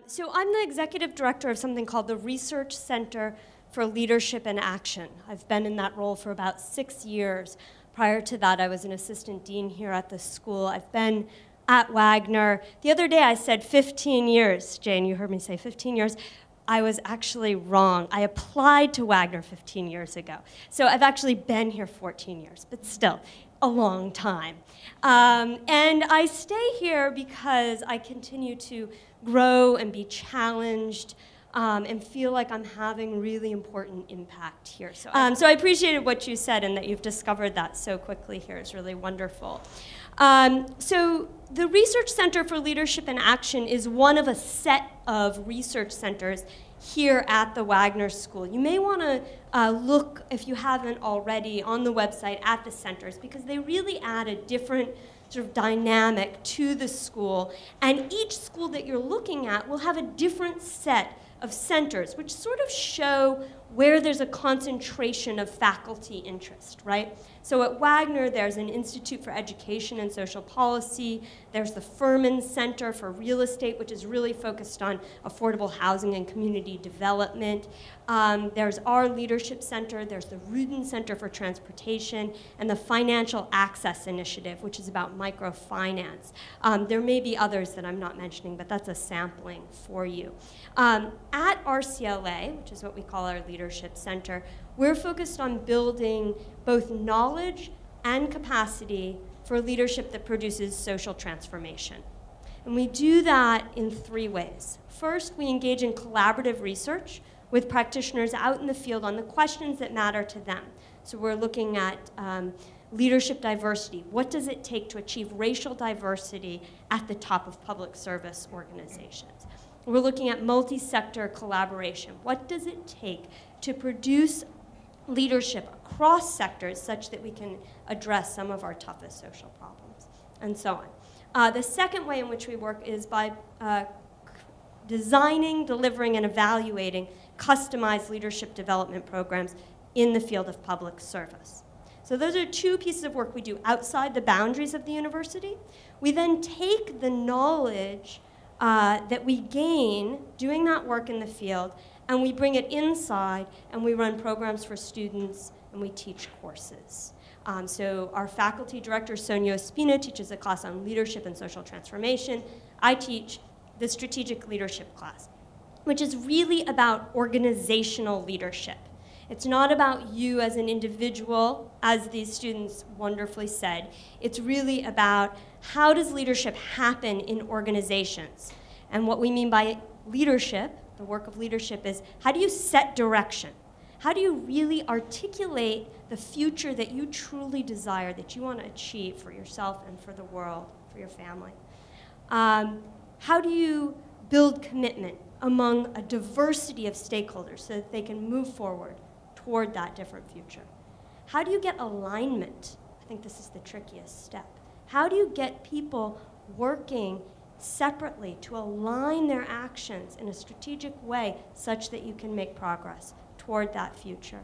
So I'm the executive director of something called the Research Center for Leadership and Action. I've been in that role for about 6 years. Prior to that, I was an assistant dean here at the school. I've been at Wagner. The other day I said 15 years. Jane, you heard me say 15 years. I was actually wrong. I applied to Wagner 15 years ago. So I've actually been here 14 years, but still, a long time. And I stay here because I continue to grow and be challenged and feel like I'm having really important impact here. So I appreciated what you said and that you've discovered that so quickly here is really wonderful. So the Research Center for Leadership and Action is one of a set of research centers here at the Wagner School. You may want to look, if you haven't already, on the website at the centers because they really add a different sort of dynamic to the school. And each school that you're looking at will have a different set of centers, which sort of show where there's a concentration of faculty interest, right? So at Wagner, there's an Institute for Education and Social Policy. There's the Furman Center for Real Estate, which is really focused on affordable housing and community development. There's our Leadership Center. There's the Rudin Center for Transportation, and the Financial Access Initiative, which is about microfinance. There may be others that I'm not mentioning, but that's a sampling for you. At RCLA, which is what we call our Leadership Center, we're focused on building both knowledge and capacity for leadership that produces social transformation. And we do that in 3 ways. First, we engage in collaborative research with practitioners out in the field on the questions that matter to them. So we're looking at leadership diversity. What does it take to achieve racial diversity at the top of public service organizations? We're looking at multi-sector collaboration. What does it take to produce leadership across sectors such that we can address some of our toughest social problems, and so on. The second way in which we work is by designing, delivering, and evaluating customized leadership development programs in the field of public service. So those are 2 pieces of work we do outside the boundaries of the university. We then take the knowledge that we gain doing that work in the field, and we bring it inside, and we run programs for students, and we teach courses. So our faculty director, Sonia Ospina, teaches a class on leadership and social transformation. I teach the strategic leadership class, which is really about organizational leadership. It's not about you as an individual, as these students wonderfully said. It's really about how does leadership happen in organizations. And what we mean by leadership, the work of leadership, is how do you set direction? How do you really articulate the future that you truly desire, that you want to achieve for yourself and for the world, for your family? How do you build commitment among a diversity of stakeholders so that they can move forward toward that different future? How do you get alignment? I think this is the trickiest step. How do you get people working separately to align their actions in a strategic way such that you can make progress toward that future?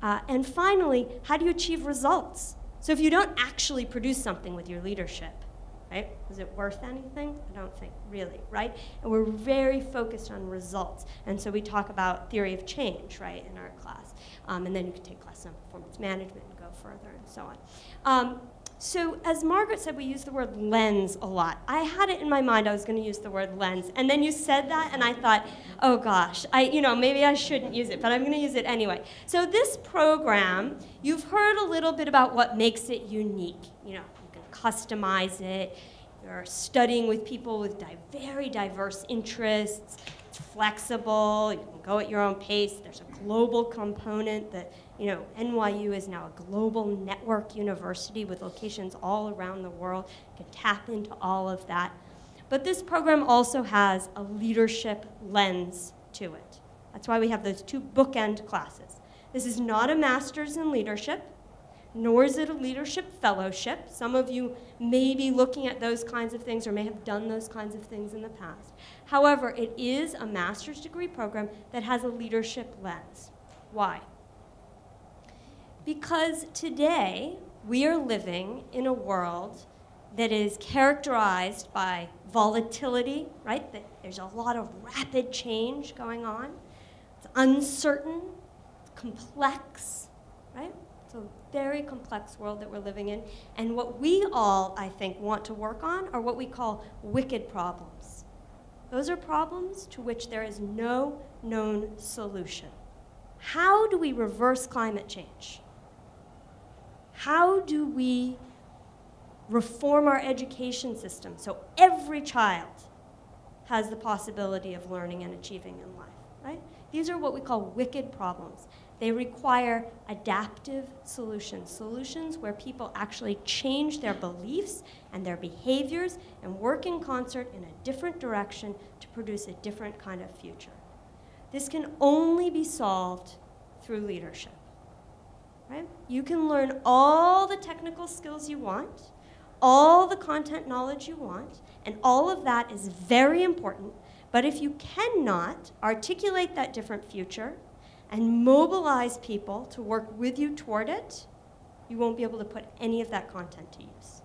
And finally, how do you achieve results? So if you don't actually produce something with your leadership, right? Is it worth anything? I don't think, really, right? And we're very focused on results. And so we talk about theory of change, right, in our class. And then you can take class on performance management and go further and so on. So as Margaret said, we use the word lens a lot. I had it in my mind I was going to use the word lens. And then you said that, and I thought, oh gosh, maybe I shouldn't use it, but I'm going to use it anyway. So this program, you've heard a little bit about what makes it unique. You can customize it. You're studying with people with very diverse interests. It's flexible. You can go at your own pace. There's a global component that, NYU is now a global network university with locations all around the world. You can tap into all of that. But this program also has a leadership lens to it. That's why we have those 2 bookend classes. This is not a master's in leadership, nor is it a leadership fellowship. Some of you may be looking at those kinds of things or may have done those kinds of things in the past. However, it is a master's degree program that has a leadership lens. Why? Because today we are living in a world that is characterized by volatility, right? That there's a lot of rapid change going on. It's uncertain, complex, right? It's a very complex world that we're living in. And what we all, I think, want to work on are what we call wicked problems. Those are problems to which there is no known solution. How do we reverse climate change? How do we reform our education system so every child has the possibility of learning and achieving in life, right? These are what we call wicked problems. They require adaptive solutions, solutions where people actually change their beliefs and their behaviors and work in concert in a different direction to produce a different kind of future. This can only be solved through leadership, right? You can learn all the technical skills you want, all the content knowledge you want, and all of that is very important, but if you cannot articulate that different future and mobilize people to work with you toward it, you won't be able to put any of that content to use.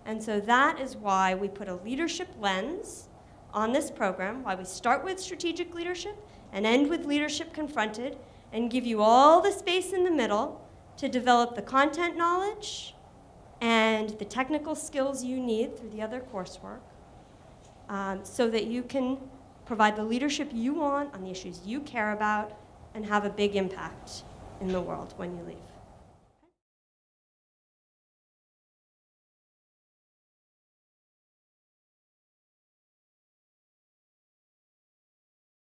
And so that is why we put a leadership lens on this program, why we start with strategic leadership and end with leadership confronted, and give you all the space in the middle to develop the content knowledge and the technical skills you need through the other coursework, so that you can provide the leadership you want on the issues you care about and have a big impact in the world when you leave.